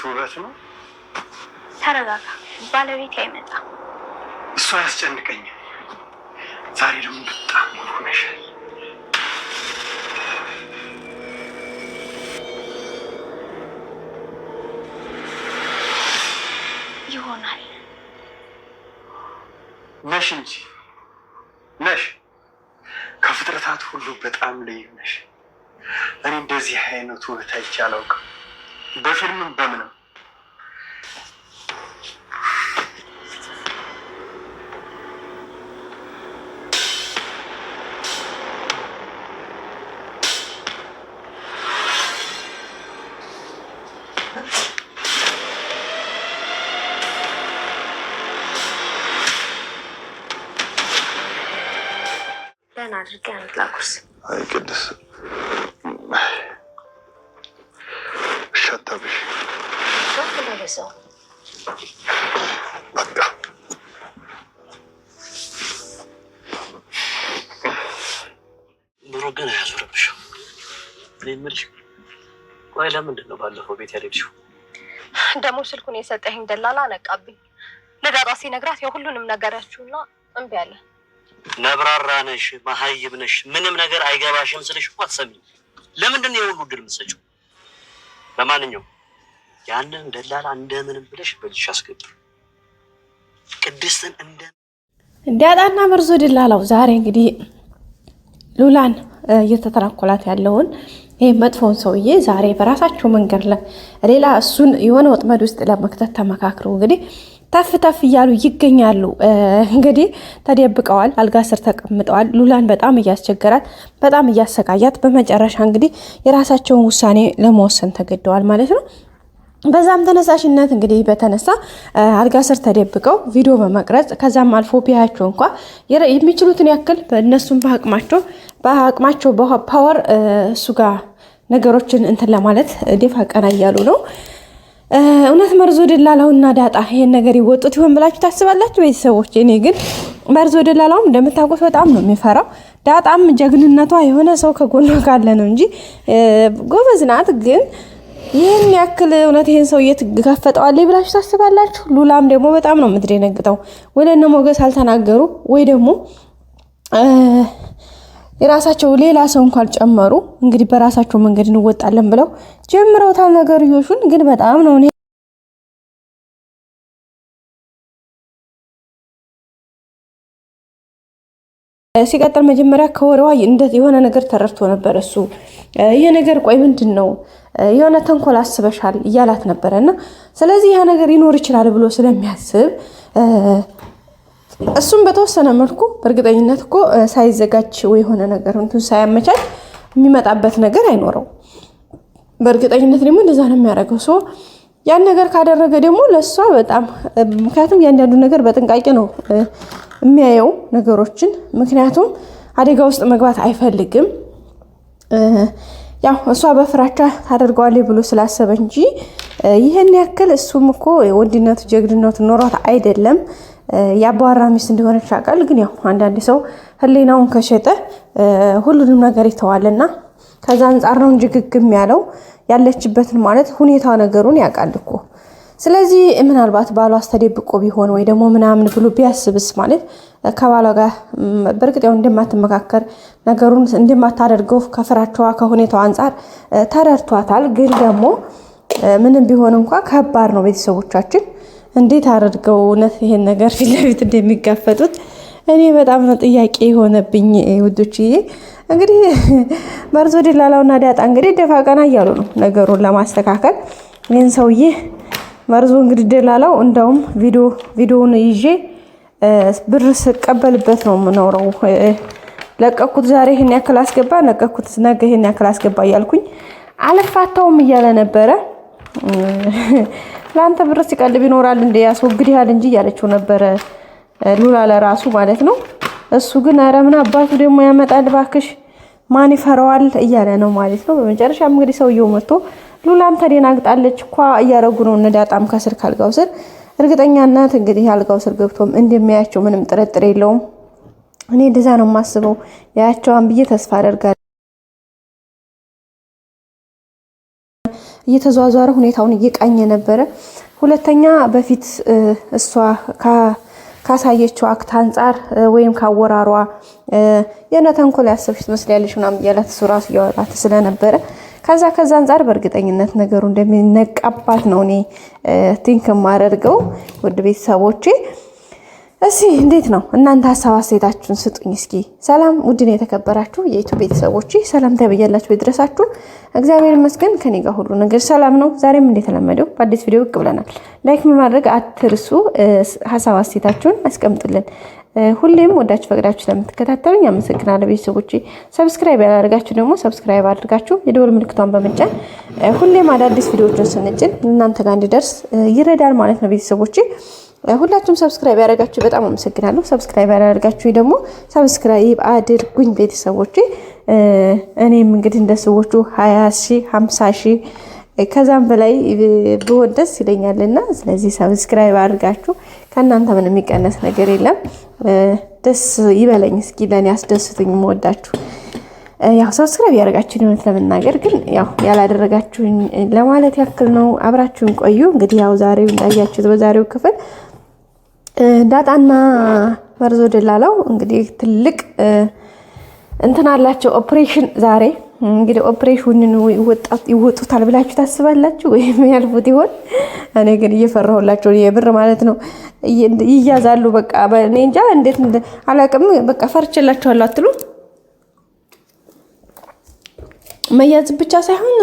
ውበት ነው። ተረጋጋ፣ ባለቤት አይመጣ። እሱ አያስጨንቀኝም። ዛሬ ደግሞ በጣም ሆነሻል። ይሆናል ነሽ እንጂ ነሽ። ከፍጥረታት ሁሉ በጣም ልዩ ነሽ። እኔ እንደዚህ አይነት ውበት አይቼ አላውቅም፣ በፊልምም በምንም። ደህና አድርጌ አንድ ላኩርስ። አይ ቅድስ ሸታብሽ ለበሰው በቃ ኑሮ ግን አያዞረብሽም። እኔ የምልሽ ቆይ ለምንድን ነው ባለፈው ቤት ያልሄድሽው? ደግሞ ስልኩን የሰጠኝ ደላላ ነቃብኝ። ለዳጣ ሲነግራት የሁሉንም ነገራችሁና እምቢ አለ። ነብራራ ነሽ፣ መሀይብ ነሽ፣ ምንም ነገር አይገባሽም ስልሽ እኮ አትሰሚኝ። ለምንድን ነው የሁሉ ድል የምትሰጪው? ለማንኛውም ያንን ደላላ እንደምንም ብለሽ በልሽ አስገቢ። ቅድስትን ዳጣና መርዞ ደላላው ዛሬ እንግዲህ ሉላን እየተተናኮላት ያለውን ይሄ መጥፎን ሰውዬ ዛሬ በራሳቸው መንገድ ሌላ እሱን የሆነ ወጥመድ ውስጥ ለመክተት ተመካክረው እንግዲህ ተፍ ተፍ እያሉ ይገኛሉ። እንግዲህ ተደብቀዋል፣ አልጋ ስር ተቀምጠዋል። ሉላን በጣም እያስቸገራት፣ በጣም እያሰቃያት፣ በመጨረሻ እንግዲህ የራሳቸውን ውሳኔ ለመወሰን ተገደዋል ማለት ነው። በዛም ተነሳሽነት እንግዲህ በተነሳ አልጋ ስር ተደብቀው ቪዲዮ በመቅረጽ ከዛም አልፎ ቢያቸው እንኳ የሚችሉትን ያክል በእነሱም በአቅማቸው ፓወር እሱ ጋር ነገሮችን እንትን ለማለት ደፋ ቀና እያሉ ነው። እውነት መርዞ ደላላውና ዳጣ ይሄን ነገር ይወጡት ይሆን ብላችሁ ታስባላችሁ ቤተሰቦች? እኔ ግን መርዞ ደላላውም እንደምታውቁት በጣም ነው የሚፈራው። ዳጣም ጀግንነቷ የሆነ ሰው ከጎኗ ካለ ነው እንጂ ጎበዝ ናት። ግን ይህን ያክል እውነት ይሄን ሰው እየተጋፈጠዋለች ብላችሁ ታስባላችሁ? ሉላም ደግሞ በጣም ነው የምትደነግጠው። ወይ ለነ ሞገስ አልተናገሩ ወይ ደግሞ የራሳቸው ሌላ ሰው እንኳን ጨመሩ። እንግዲህ በራሳቸው መንገድ እንወጣለን ብለው ጀምረውታል ነገርዮሹን። ግን በጣም ነው ሲቀጥል መጀመሪያ ከወሬዋ የሆነ ነገር ተረድቶ ነበር እሱ። ይሄ ነገር ቆይ ምንድን ነው የሆነ ተንኮል አስበሻል እያላት ነበረና ስለዚህ ያ ነገር ይኖር ይችላል ብሎ ስለሚያስብ እሱም በተወሰነ መልኩ በእርግጠኝነት እኮ ሳይዘጋጅ ወይ የሆነ ነገር እንትን ሳያመቻች የሚመጣበት ነገር አይኖረው። በእርግጠኝነት ደግሞ እንደዛ ነው የሚያደርገው። ሶ ያን ነገር ካደረገ ደግሞ ለሷ በጣም ምክንያቱም ያንዳንዱ ነገር በጥንቃቄ ነው የሚያየው ነገሮችን። ምክንያቱም አደጋ ውስጥ መግባት አይፈልግም። ያው እሷ በፍራቻ ታደርገዋለች ብሎ ስላሰበ እንጂ ይሄን ያክል እሱም እኮ ወንድነቱ ጀግንነቱ ኖሯት አይደለም። ያባራ ሚስት እንደሆነች ያውቃል። ግን ያው አንዳንድ ሰው ህሊናውን ከሸጠ ሁሉንም ነገር ይተዋልና ከዛ አንፃር ነው እንጂ ግግም ያለው ያለችበትን ማለት ሁኔታ ነገሩን ያውቃል እኮ። ስለዚህ ምናልባት ባሏ አስተደብቆ ቢሆን ወይ ደግሞ ምናምን ብሎ ቢያስብስ ማለት ከባሏ ጋር በርግጥ ያው እንደማትመካከር ነገሩን እንደማታደርገው ከፍራቸዋ ከሁኔታው አንፃር ተረድቷታል። ግን ደግሞ ምንም ቢሆን እንኳን ከባድ ነው። ቤተሰቦቻችን እንዴት አድርገው እውነት ይሄን ነገር ፊት ለፊት እንደሚጋፈጡት እኔ በጣም ነው ጥያቄ የሆነብኝ ውዶችዬ። እንግዲህ መርዞ ደላላውና ዳጣ እንግዲህ ደፋ ቀና እያሉ ነው ነገሩን ለማስተካከል። ይሄን ሰውዬ መርዞ እንግዲህ ደላላው እንደውም ቪዲዮውን ይዤ ብር ስቀበልበት ነው የምኖረው። ለቀኩት ዛሬ ይሄን ያክል አስገባ፣ ለቀኩት ነገ ይሄን ያክል አስገባ እያልኩኝ አልፋታውም እያለ ነበረ። ለአንተ ብር ሲቀልብ ይኖራል እንደ ያስወግድሃል እንጂ እያለችው ነበረ ሉላ ለራሱ ማለት ነው። እሱ ግን ኧረ ምን አባቱ ደግሞ ያመጣል ባክሽ ማን ይፈራዋል እያለ ነው ማለት ነው። በመጨረሻም እንግዲህ ሰውየው መጥቶ ሉላም ተደናግጣለች እኮ እያረጉ ነው እነዳጣም ከስር ካልጋው ስር እርግጠኛ እናት እንግዲህ አልጋው ስር ገብቶም እንደሚያያቸው ምንም ጥርጥር የለውም። እኔ እንደዛ ነው የማስበው። ያያቸዋን ብዬ ተስፋ አደርጋለሁ። እየተዟዟረ ሁኔታውን እየቃኘ ነበረ። ሁለተኛ በፊት እሷ ካሳየችው አክት አንጻር ወይም ካወራሯ የሆነ ተንኮል ያሰብሽ ትመስላለች ምናምን እያላት እሱ ራሱ እያወራት ስለነበረ ከዛ አንጻር በእርግጠኝነት ነገሩ እንደሚነቃባት ነው እኔ ቲንክ የማደርገው። ውድ ቤተሰቦቼ እስኪ እንዴት ነው እናንተ ሀሳብ አስተያየታችሁን ስጡኝ እስኪ። ሰላም ውድን የተከበራችሁ የዩቲዩብ ቤተሰቦቼ ሰላም ተብያላችሁ ይድረሳችሁ። እግዚአብሔር ይመስገን ከኔ ጋር ሁሉ ነገር ሰላም ነው። ዛሬም እንደተለመደው በአዲስ ቪዲዮ ብቅ ብለናል። ላይክ ማድረግ አትርሱ። ሀሳብ አስተያየታችሁን አስቀምጡልን። ሁሌም ወዳችሁ ፈቅዳችሁ ስለምትከታተሉኝ አመሰግናለሁ ቤተሰቦቼ። ሰብስክራይብ ያላደርጋችሁ ደግሞ ሰብስክራይብ አድርጋችሁ የደወል ምልክቷን በመጫን ሁሌም አዳዲስ ቪዲዮዎችን ስንጭን እናንተ ጋር እንዲደርስ ይረዳል ማለት ነው ቤተሰቦቼ። ሁላችሁም ሰብስክራይብ ያደርጋችሁ በጣም አመሰግናለሁ። ሰብስክራይብ ያደርጋችሁ ደግሞ ሰብስክራይብ አድርጉኝ ቤተሰቦቼ። እኔም እንግዲህ እንደ ሰዎቹ 20,000 50,000 ከዛም በላይ ብሆን ደስ ይለኛልና ስለዚህ ሰብስክራይብ አድርጋችሁ ከእናንተ ምን የሚቀነስ ነገር የለም። ደስ ይበለኝ እስኪ ለኔ አስደስቱኝ የምወዳችሁ። ያው ሰብስክራይብ ያደርጋችሁ ነው ለመናገር ግን ያው ያላደረጋችሁኝ ለማለት ያክል ነው። አብራችሁን ቆዩ። እንግዲህ ያው ዛሬው እንዳያችሁት በዛሬው ክፍል ዳጣና መርዞ ደላላው እንግዲህ ትልቅ እንትን አላቸው ኦፕሬሽን ዛሬ። እንግዲህ ኦፕሬሽኑን ይወጡታል ብላችሁ ታስባላችሁ ወይም ያልፉት ይሆን? እኔ ግን እየፈራሁላቸው የብር ማለት ነው ይያዛሉ። በቃ እኔ እንጃ እንዴት አላውቅም። በቃ ፈርቼላችኋለሁ አትሉ? መያዝ ብቻ ሳይሆን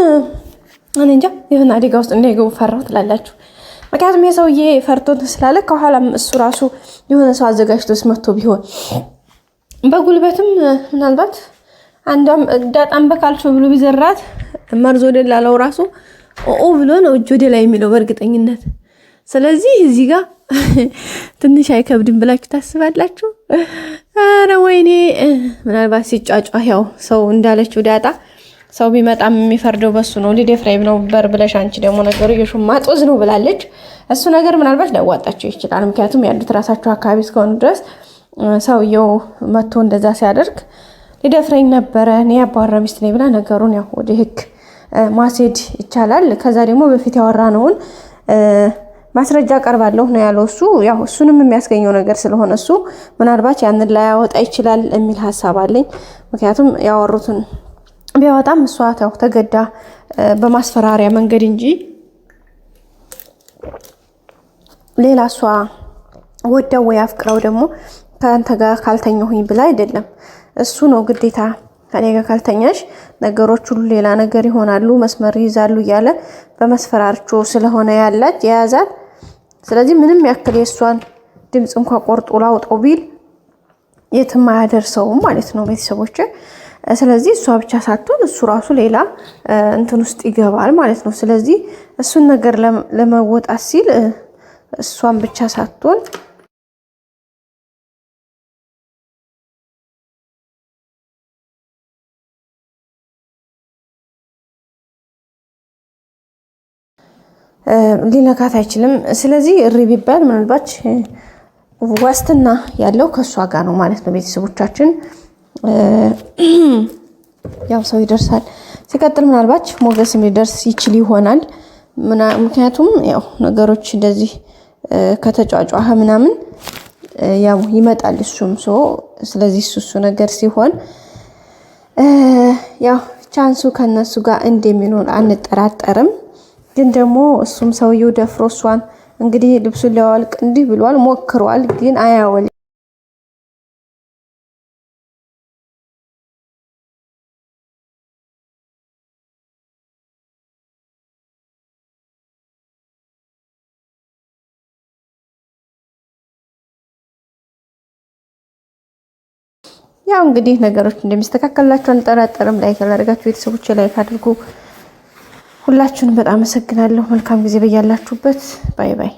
እኔ እንጃ የሆነ አደጋ ውስጥ እንዳይገቡ ፈራሁ ትላላችሁ። ምክንያቱም የሰውዬ ፈርቶት ስላለ ከኋላም እሱ ራሱ የሆነ ሰው አዘጋጅቶስ መጥቶ ቢሆን በጉልበትም ምናልባት አንዷም ዳጣም በካልቾ ብሎ ቢዘራት መርዞ ደላላው ራሱ ኦ ብሎ ነው እጅ ወደ ላይ የሚለው በእርግጠኝነት። ስለዚህ እዚህ ጋር ትንሽ አይከብድም ብላችሁ ታስባላችሁ? ኧረ ወይኔ ምናልባት ሲጫጫህ ያው ሰው እንዳለችው ዳጣ ሰው ቢመጣም የሚፈርደው በሱ ነው። ሊደፍራይ ነው በር ብለሽ አንቺ ደግሞ ነገሩ የሹማ ጦዝ ነው ብላለች። እሱ ነገር ምናልባት ሊያዋጣቸው ይችላል። ምክንያቱም ያሉት ራሳቸው አካባቢ እስከሆኑ ድረስ ሰውየው መጥቶ እንደዛ ሲያደርግ ሊደፍረኝ ነበረ እኔ ያባራ ሚስት ነኝ ብላ ነገሩን ያው ወደ ህግ ማስሄድ ይቻላል። ከዛ ደግሞ በፊት ያወራነውን ማስረጃ ቀርባለሁ ነው ያለው እሱ። ያው እሱንም የሚያስገኘው ነገር ስለሆነ እሱ ምናልባት ያንን ላይ ያወጣ ይችላል የሚል ሐሳብ አለኝ። ምክንያቱም ያወሩትን ቢያወጣም እሷ ታው ተገዳ በማስፈራሪያ መንገድ እንጂ ሌላ እሷ ወዳው ወይ አፍቅራው ደግሞ ካንተ ጋር ካልተኛሁኝ ብላ አይደለም። እሱ ነው ግዴታ ከኔ ጋር ካልተኛሽ ነገሮች ሁሉ ሌላ ነገር ይሆናሉ፣ መስመር ይዛሉ እያለ በመስፈራርቾ ስለሆነ ያላት የያዛት። ስለዚህ ምንም ያክል የእሷን ድምፅ እንኳን ቆርጦ ላውጣው ቢል የትም አያደርሰውም ማለት ነው ቤተሰቦች። ስለዚህ እሷ ብቻ ሳትሆን እሱ ራሱ ሌላ እንትን ውስጥ ይገባል ማለት ነው። ስለዚህ እሱን ነገር ለመወጣት ሲል እሷን ብቻ ሳትሆን ሊነካት አይችልም። ስለዚህ እሪ ቢባል ምናልባት ዋስትና ያለው ከሷ ጋር ነው ማለት ነው ቤተሰቦቻችን። ያው ሰው ይደርሳል። ሲቀጥል ምናልባት ሞገስም ሊደርስ ይችል ይሆናል። ምክንያቱም ያው ነገሮች እንደዚህ ከተጫጫኸ ምናምን ያው ይመጣል እሱም ሰው። ስለዚህ እሱ ነገር ሲሆን ያው ቻንሱ ከነሱ ጋር እንደሚኖር አንጠራጠርም። ግን ደግሞ እሱም ሰውየው ደፍሮ እሷን እንግዲህ ልብሱን ሊያወልቅ እንዲህ ብሏል፣ ሞክሯል፣ ግን አያወል ያው እንግዲህ ነገሮች እንደሚስተካከልላችሁ አንጠራጠርም። ላይክ አድርጋችሁ ቤተሰቦቼ ላይክ አድርጉ። ሁላችሁንም በጣም አመሰግናለሁ። መልካም ጊዜ በያላችሁበት። ባይ ባይ።